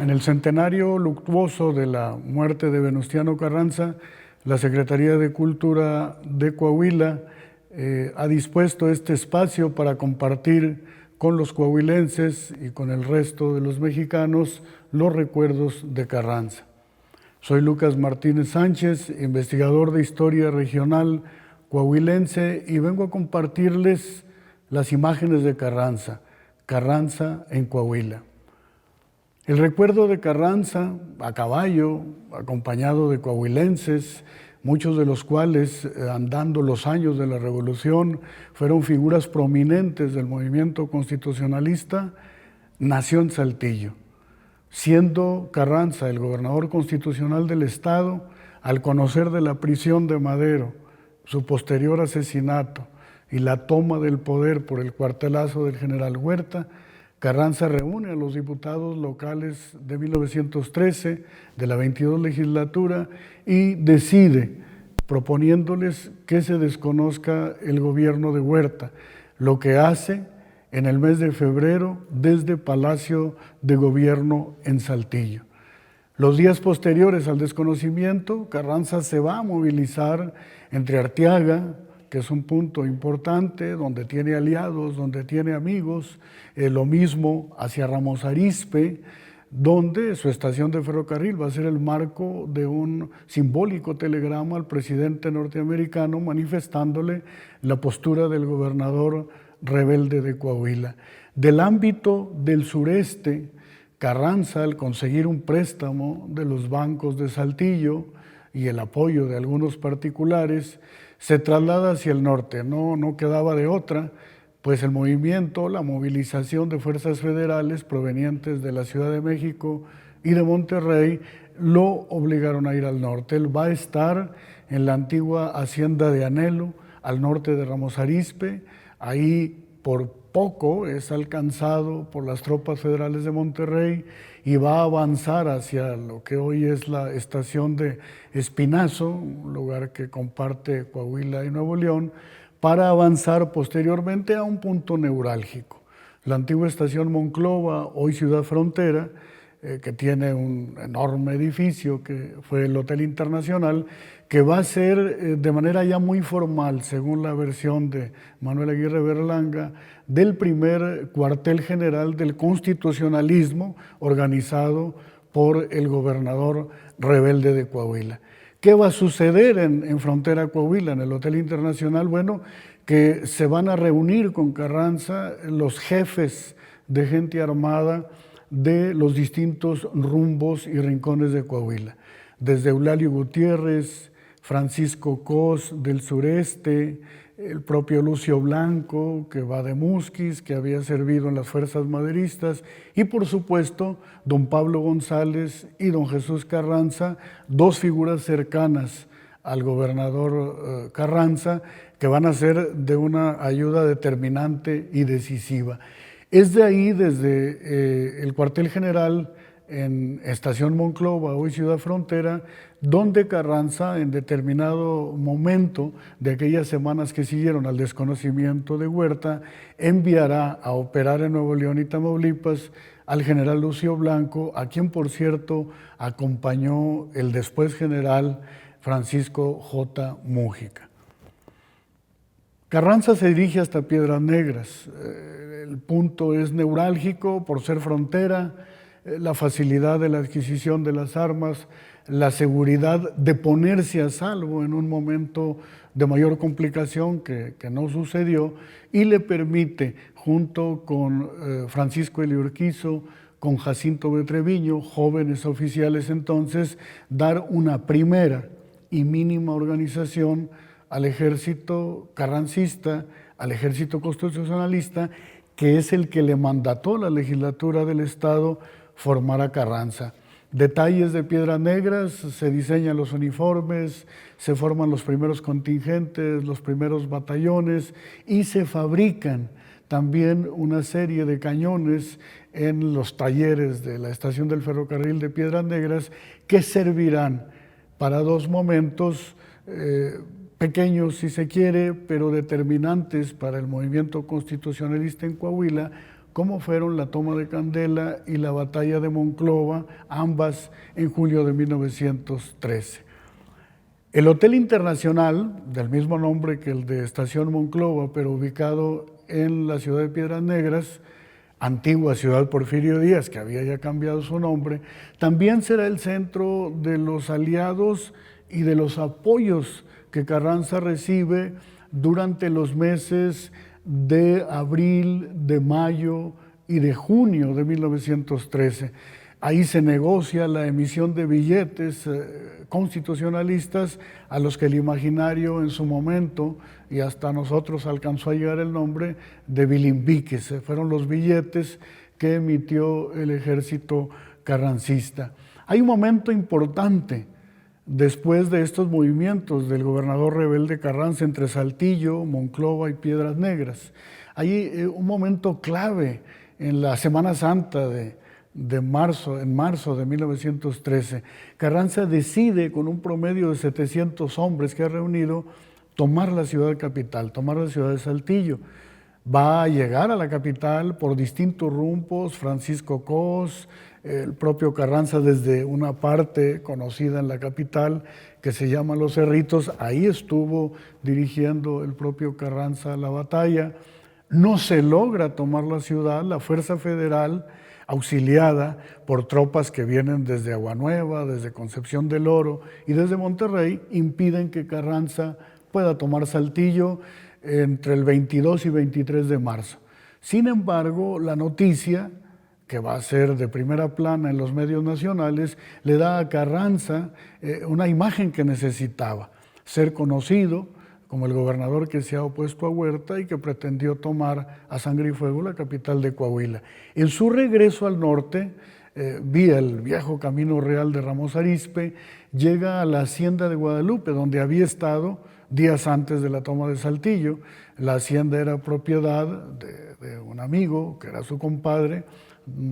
En el centenario luctuoso de la muerte de Venustiano Carranza, la Secretaría de Cultura de Coahuila ha dispuesto este espacio para compartir con los coahuilenses y con el resto de los mexicanos los recuerdos de Carranza. Soy Lucas Martínez Sánchez, investigador de historia regional coahuilense, y vengo a compartirles las imágenes de Carranza, Carranza en Coahuila. El recuerdo de Carranza a caballo, acompañado de coahuilenses, muchos de los cuales, andando los años de la Revolución, fueron figuras prominentes del movimiento constitucionalista, nació en Saltillo. Siendo Carranza el gobernador constitucional del estado, al conocer de la prisión de Madero, su posterior asesinato y la toma del poder por el cuartelazo del general Huerta, Carranza reúne a los diputados locales de 1913, de la 22 legislatura, y decide, proponiéndoles que se desconozca el gobierno de Huerta, lo que hace en el mes de febrero desde Palacio de Gobierno en Saltillo. Los días posteriores al desconocimiento, Carranza se va a movilizar entre Arteaga, que es un punto importante, donde tiene aliados, donde tiene amigos, lo mismo hacia Ramos Arizpe, donde su estación de ferrocarril va a ser el marco de un simbólico telegrama al presidente norteamericano manifestándole la postura del gobernador rebelde de Coahuila. Del ámbito del sureste, Carranza, al conseguir un préstamo de los bancos de Saltillo y el apoyo de algunos particulares, se traslada hacia el norte. No quedaba de otra, pues el movimiento, la movilización de fuerzas federales provenientes de la Ciudad de México y de Monterrey lo obligaron a ir al norte. Él va a estar en la antigua hacienda de Anhelo, al norte de Ramos Arizpe. Ahí por poco es alcanzado por las tropas federales de Monterrey y va a avanzar hacia lo que hoy es la estación de Espinazo, un lugar que comparte Coahuila y Nuevo León, para avanzar posteriormente a un punto neurálgico. La antigua estación Monclova, hoy Ciudad Frontera, que tiene un enorme edificio que fue el Hotel Internacional, que va a ser de manera ya muy formal, según la versión de Manuel Aguirre Berlanga, del primer cuartel general del constitucionalismo organizado por el gobernador rebelde de Coahuila. ¿Qué va a suceder en Frontera Coahuila, en el Hotel Internacional? Bueno, que se van a reunir con Carranza los jefes de gente armada de los distintos rumbos y rincones de Coahuila, desde Eulalio Gutiérrez, Francisco Cos del sureste, el propio Lucio Blanco, que va de Musquis, que había servido en las fuerzas maderistas, y por supuesto don Pablo González y don Jesús Carranza, dos figuras cercanas al gobernador Carranza, que van a ser de una ayuda determinante y decisiva. Es de ahí, desde el cuartel general en Estación Monclova, hoy Ciudad Frontera, donde Carranza, en determinado momento de aquellas semanas que siguieron al desconocimiento de Huerta, enviará a operar en Nuevo León y Tamaulipas al general Lucio Blanco, a quien, por cierto, acompañó el después general Francisco J. Mújica. Carranza se dirige hasta Piedras Negras. El punto es neurálgico por ser frontera, la facilidad de la adquisición de las armas, la seguridad de ponerse a salvo en un momento de mayor complicación que no sucedió, y le permite, junto con Francisco Eliurquizo, con Jacinto B. Treviño, jóvenes oficiales entonces, dar una primera y mínima organización al ejército carrancista, al ejército constitucionalista, que es el que le mandató la legislatura del estado formar a Carranza. Detalles de Piedras Negras: se diseñan los uniformes, se forman los primeros contingentes, los primeros batallones, y se fabrican también una serie de cañones en los talleres de la estación del ferrocarril de Piedras Negras, que servirán para dos momentos pequeños, si se quiere, pero determinantes para el movimiento constitucionalista en Coahuila, como fueron la toma de Candela y la batalla de Monclova, ambas en julio de 1913. El Hotel Internacional, del mismo nombre que el de Estación Monclova, pero ubicado en la ciudad de Piedras Negras, antigua ciudad Porfirio Díaz, que había ya cambiado su nombre, también será el centro de los aliados y de los apoyos que Carranza recibe durante los meses de abril, de mayo y de junio de 1913. Ahí se negocia la emisión de billetes constitucionalistas a los que el imaginario en su momento, y hasta nosotros alcanzó a llegar el nombre de bilimbiques, fueron los billetes que emitió el ejército carrancista. Hay un momento importante después de estos movimientos del gobernador rebelde Carranza entre Saltillo, Monclova y Piedras Negras. Hay un momento clave en la Semana Santa en marzo de 1913. Carranza decide, con un promedio de 700 hombres que ha reunido, tomar la ciudad capital, tomar la ciudad de Saltillo. Va a llegar a la capital por distintos rumbos, Francisco Cos, el propio Carranza desde una parte conocida en la capital que se llama Los Cerritos, ahí estuvo dirigiendo el propio Carranza la batalla. No se logra tomar la ciudad, la Fuerza Federal, auxiliada por tropas que vienen desde Aguanueva, desde Concepción del Oro y desde Monterrey, impiden que Carranza pueda tomar Saltillo entre el 22 y 23 de marzo. Sin embargo, la noticia, que va a ser de primera plana en los medios nacionales, le da a Carranza una imagen que necesitaba: ser conocido como el gobernador que se ha opuesto a Huerta y que pretendió tomar a sangre y fuego la capital de Coahuila. En su regreso al norte, vía el viejo camino real de Ramos Arizpe, llega a la hacienda de Guadalupe, donde había estado días antes de la toma de Saltillo. La hacienda era propiedad de un amigo, que era su compadre,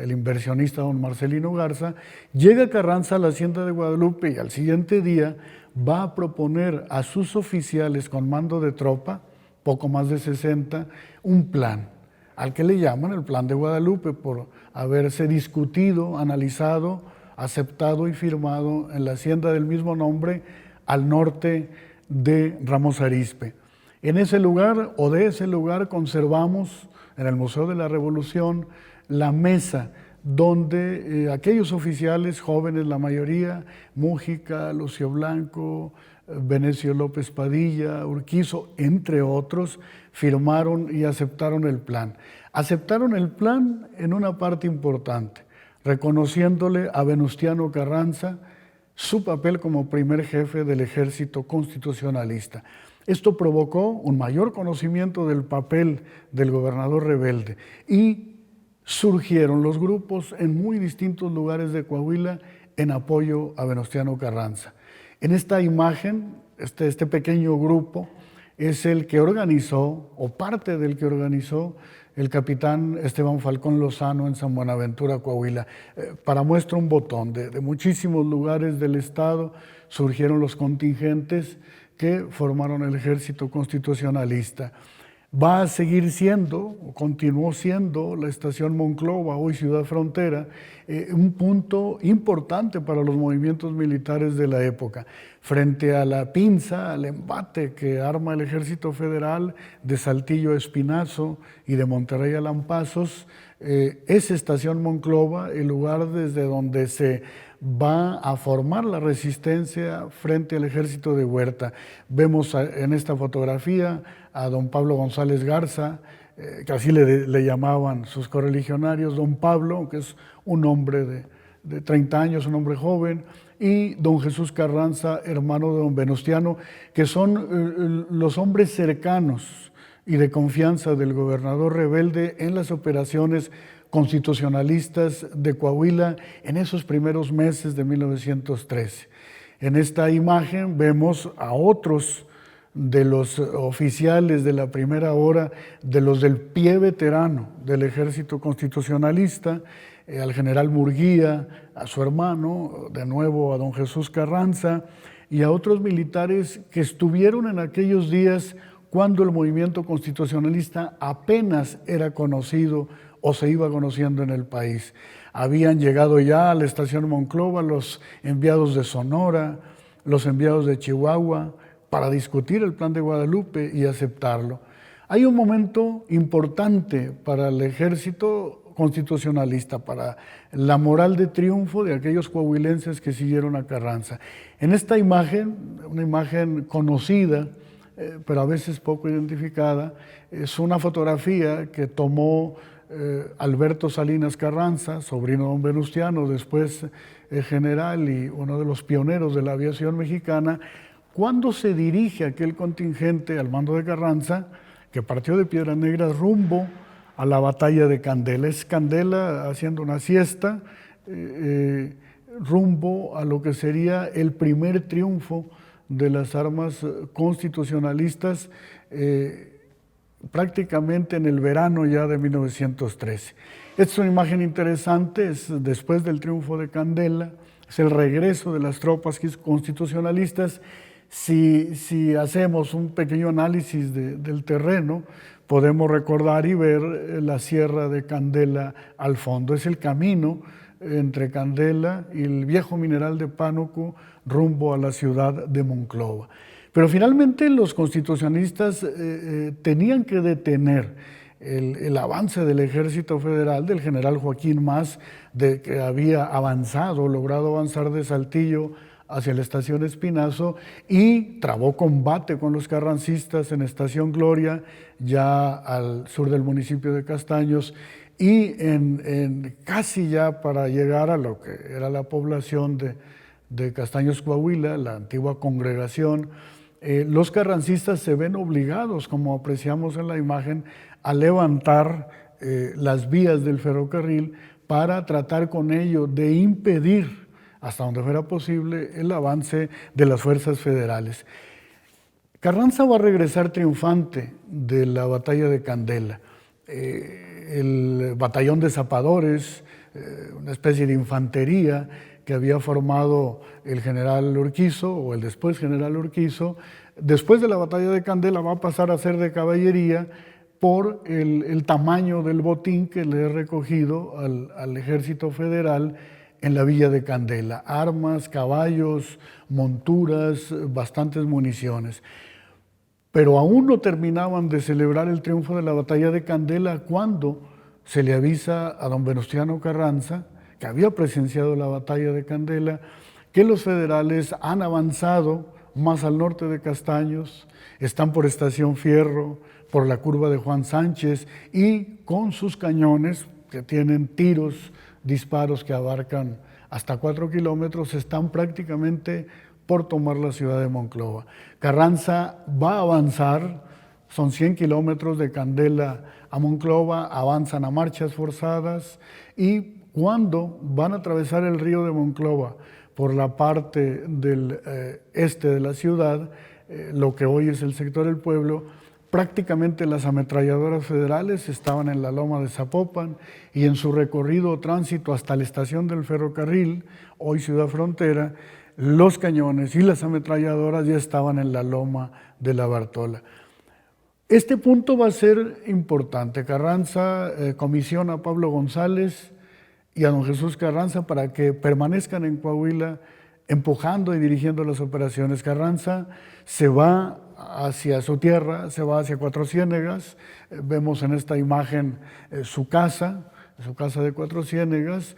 el inversionista don Marcelino Garza. Llega Carranza a la hacienda de Guadalupe y al siguiente día va a proponer a sus oficiales con mando de tropa, poco más de 60, un plan, al que le llaman el Plan de Guadalupe, por haberse discutido, analizado, aceptado y firmado en la hacienda del mismo nombre al norte de Ramos Arizpe. En ese lugar, o de ese lugar, conservamos en el Museo de la Revolución la mesa donde aquellos oficiales jóvenes, la mayoría, Mújica, Lucio Blanco, Venecio López Padilla, Urquizo, entre otros, firmaron y aceptaron el plan. Aceptaron el plan en una parte importante, reconociéndole a Venustiano Carranza su papel como primer jefe del ejército constitucionalista. Esto provocó un mayor conocimiento del papel del gobernador rebelde y surgieron los grupos en muy distintos lugares de Coahuila en apoyo a Venustiano Carranza. En esta imagen, este pequeño grupo es el que organizó, o parte del que organizó, el capitán Esteban Falcón Lozano en San Buenaventura, Coahuila. Para muestra un botón, de muchísimos lugares del estado surgieron los contingentes que formaron el ejército constitucionalista. Va a seguir siendo, o continuó siendo, la estación Monclova, hoy Ciudad Frontera, un punto importante para los movimientos militares de la época. Frente a la pinza, al embate que arma el Ejército Federal de Saltillo a Espinazo y de Monterrey a Lampazos, es estación Monclova el lugar desde donde se va a formar la resistencia frente al ejército de Huerta. Vemos en esta fotografía a don Pablo González Garza, que así le llamaban sus correligionarios, don Pablo, que es un hombre de 30 años, un hombre joven, y don Jesús Carranza, hermano de don Venustiano, que son los hombres cercanos y de confianza del gobernador rebelde en las operaciones constitucionalistas de Coahuila en esos primeros meses de 1913. En esta imagen vemos a otros de los oficiales de la primera hora, de los del pie veterano del ejército constitucionalista, al general Murguía, a su hermano, de nuevo a don Jesús Carranza, y a otros militares que estuvieron en aquellos días cuando el movimiento constitucionalista apenas era conocido o se iba conociendo en el país. Habían llegado ya a la estación Monclova los enviados de Sonora, los enviados de Chihuahua, para discutir el Plan de Guadalupe y aceptarlo. Hay un momento importante para el ejército constitucionalista, para la moral de triunfo de aquellos coahuilenses que siguieron a Carranza. En esta imagen, una imagen conocida, pero a veces poco identificada, es una fotografía que tomó Alberto Salinas Carranza, sobrino de don Venustiano, después general y uno de los pioneros de la aviación mexicana, cuando se dirige aquel contingente al mando de Carranza, que partió de Piedras Negras rumbo a la batalla de Candela. Es Candela haciendo una siesta, rumbo a lo que sería el primer triunfo de las armas constitucionalistas, prácticamente en el verano ya de 1913. Esta es una imagen interesante, es después del triunfo de Candela, es el regreso de las tropas constitucionalistas. Si hacemos un pequeño análisis del terreno, podemos recordar y ver la Sierra de Candela al fondo. Es el camino entre Candela y el viejo mineral de Pánuco rumbo a la ciudad de Monclova. Pero finalmente los constitucionalistas tenían que detener el avance del ejército federal, del general Joaquín Mas, que había avanzado, logrado avanzar de Saltillo hacia la estación Espinazo, y trabó combate con los carrancistas en Estación Gloria, ya al sur del municipio de Castaños, y casi ya para llegar a lo que era la población de Castaños, Coahuila, la antigua congregación. Los carrancistas se ven obligados, como apreciamos en la imagen, a levantar las vías del ferrocarril para tratar con ello de impedir, hasta donde fuera posible, el avance de las fuerzas federales. Carranza va a regresar triunfante de la batalla de Candela. El batallón de zapadores, una especie de infantería que había formado el general Urquizo, o el después general Urquizo, después de la batalla de Candela va a pasar a ser de caballería por el tamaño del botín que le he recogido al ejército federal en la villa de Candela. Armas, caballos, monturas, bastantes municiones. Pero aún no terminaban de celebrar el triunfo de la batalla de Candela cuando se le avisa a don Venustiano Carranza, que había presenciado la batalla de Candela, que los federales han avanzado más al norte de Castaños, están por Estación Fierro, por la curva de Juan Sánchez, y con sus cañones, que tienen disparos que abarcan hasta 4 kilómetros, están prácticamente por tomar la ciudad de Monclova. Carranza va a avanzar, son 100 kilómetros de Candela a Monclova, avanzan a marchas forzadas, y cuando van a atravesar el río de Monclova por la parte del este de la ciudad, lo que hoy es el sector del pueblo, prácticamente las ametralladoras federales estaban en la loma de Zapopan, y en su recorrido o tránsito hasta la estación del ferrocarril, hoy Ciudad Frontera, los cañones y las ametralladoras ya estaban en la loma de la Bartola. Este punto va a ser importante. Carranza comisiona a Pablo González y a don Jesús Carranza para que permanezcan en Coahuila empujando y dirigiendo las operaciones. Carranza se va hacia su tierra, se va hacia Cuatro Ciénegas. Vemos en esta imagen su casa de Cuatro Ciénegas,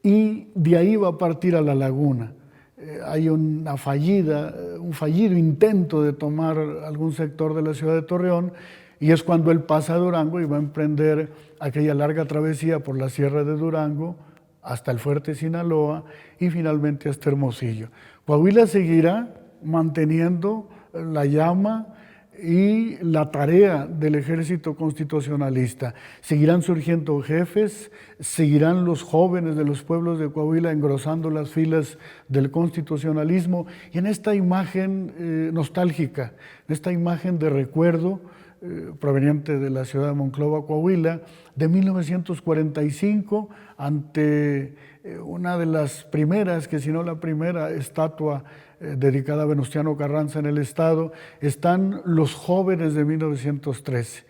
y de ahí va a partir a la laguna. Hay un fallido intento de tomar algún sector de la ciudad de Torreón, y es cuando él pasa a Durango y va a emprender aquella larga travesía por la Sierra de Durango hasta el Fuerte Sinaloa y finalmente hasta Hermosillo. Coahuila seguirá manteniendo la llama y la tarea del ejército constitucionalista. Seguirán surgiendo jefes, seguirán los jóvenes de los pueblos de Coahuila engrosando las filas del constitucionalismo, y en esta imagen nostálgica, en esta imagen de recuerdo proveniente de la ciudad de Monclova, Coahuila, de 1945, ante una de las primeras, que si no la primera estatua dedicada a Venustiano Carranza en el estado, están los jóvenes de 1913,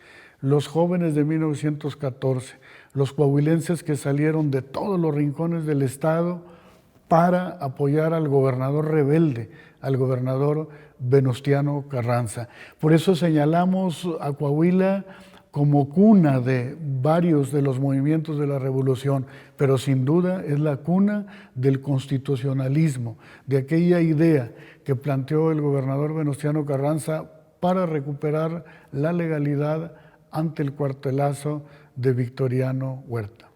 los jóvenes de 1914, los coahuilenses que salieron de todos los rincones del estado para apoyar al gobernador rebelde, al gobernador Venustiano Carranza. Por eso señalamos a Coahuila como cuna de varios de los movimientos de la revolución, pero sin duda es la cuna del constitucionalismo, de aquella idea que planteó el gobernador Venustiano Carranza para recuperar la legalidad ante el cuartelazo de Victoriano Huerta.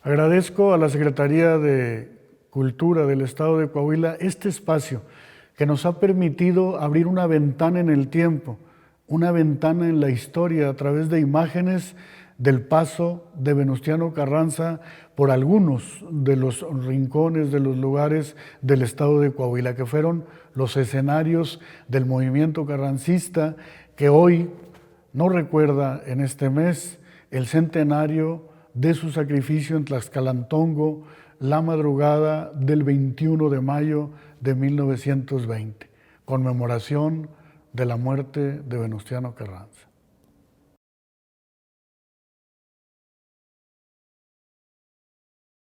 Agradezco a la Secretaría de Cultura del Estado de Coahuila este espacio que nos ha permitido abrir una ventana en el tiempo, una ventana en la historia a través de imágenes del paso de Venustiano Carranza por algunos de los rincones, de los lugares del estado de Coahuila, que fueron los escenarios del movimiento carrancista que hoy no recuerda en este mes el centenario de su sacrificio en Tlaxcalantongo, la madrugada del 21 de mayo de 1920, conmemoración de la muerte de Venustiano Carranza.